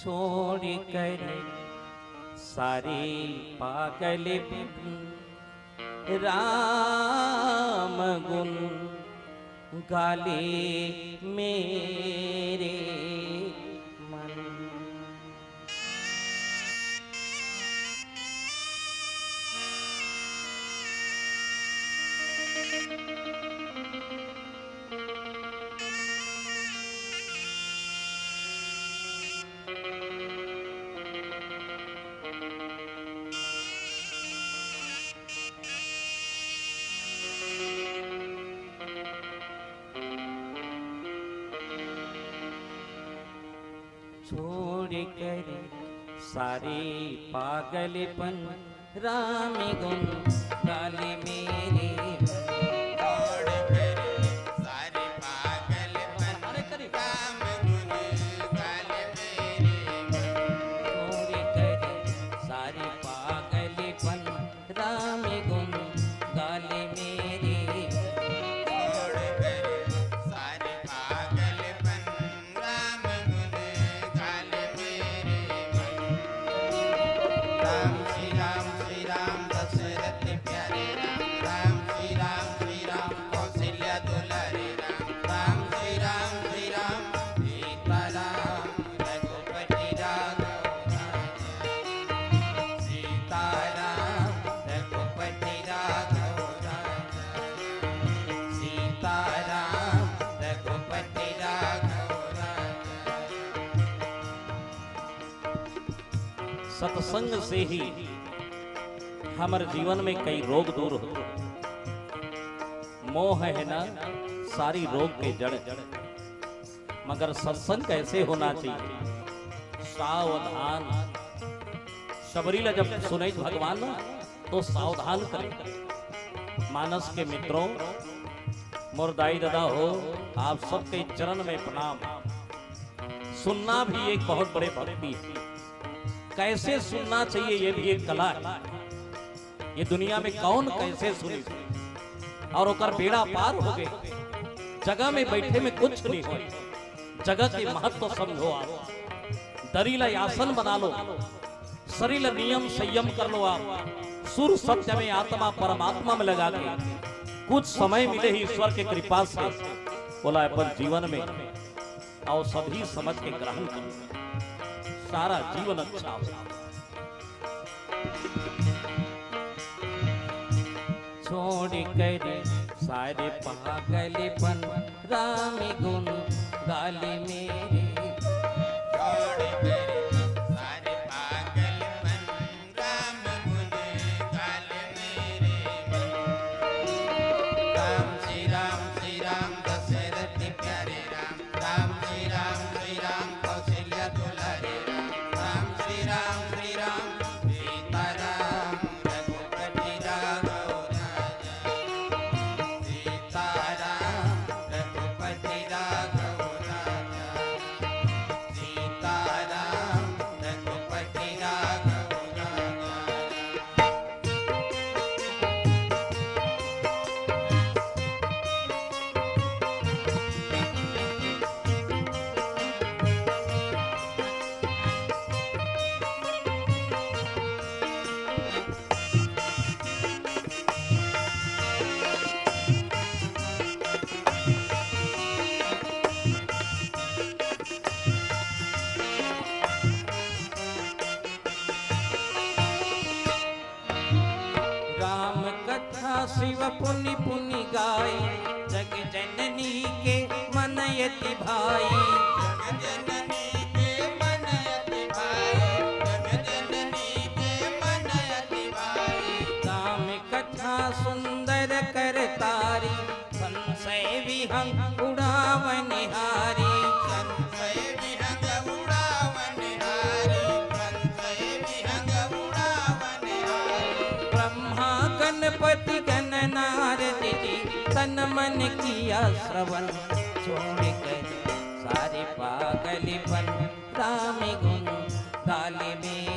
छोड़ कर सारे पागल राम गुण गाले मेरे मन। छोड़ कर सारे पागलपन राम गुण गाले मेरे। छोड़ कर सारे पागलपन राम गुण गाले मेरे। छोड़ कर सारे पागलपन राम गुण गाले मेरे। छोड़ कर सारे पागलपन राम गुण गाले मेरे। राम श्री राम दशरथ प्यारे राम श्री राम कौशल्या दुलारे राम श्री राम सीता राम रघुपति राघव सीता राम रघुपति राघव सीता राम रघुपति राघव। सत्संग से ही हमारे जीवन में कई रोग दूर हो। मोह है ना सारी रोग के जड़, मगर सत्संग कैसे होना चाहिए? सावधान। शबरीला जब सुने भगवान तो सावधान करे। मानस के मित्रों, मुरदाई दादा हो, आप सबके चरण में प्रणाम। सुनना भी एक बहुत बड़े भक्ति है। कैसे सुनना चाहिए ये भी एक कला है। ये दुनिया में कौन कैसे सुनी और ओकर बेड़ा पार हो गए। जगह में बैठे में कुछ नहीं हो, जगह के महत्व समझो। आप दरीला आसन बना लो, शरीर नियम संयम कर लो। आप सुर सत्य में आत्मा परमात्मा में लगा के कुछ समय मिले ही ईश्वर के कृपा से बोला अपन जीवन में और सभी समझ के ग्रहण करो, सारा जीवन अच्छा हो। छोड़ कर सारे पागलपन राम गुण गाले मेरे। छोड़ कर सारे पागलपन राम गुण गाले मेरे। राम श्री राम दशरथ प्यारे राम श्री राम कौशल्या दुलारे राम श्री राम सीता राम रघुपति राघव सीता राम रघुपति राघव सीता राम रघुपति राघव। राम कथा शिव पुनि पुनि गाय, जग जननी के मन यति भाई। जननी के मन अति भाई, जननी के मन अति भाई। राम कथा सुंदर कर तारी, संशय विहंग उड़ावनिहारी। संशय विहंग उड़ावनिहारी, संशय विहंग उड़ावनिहारी। ब्रह्मा गणपति गणनारद जी तन मन किया श्रवण। छोड़ कर सारे पागलपन राम गुण गाले में।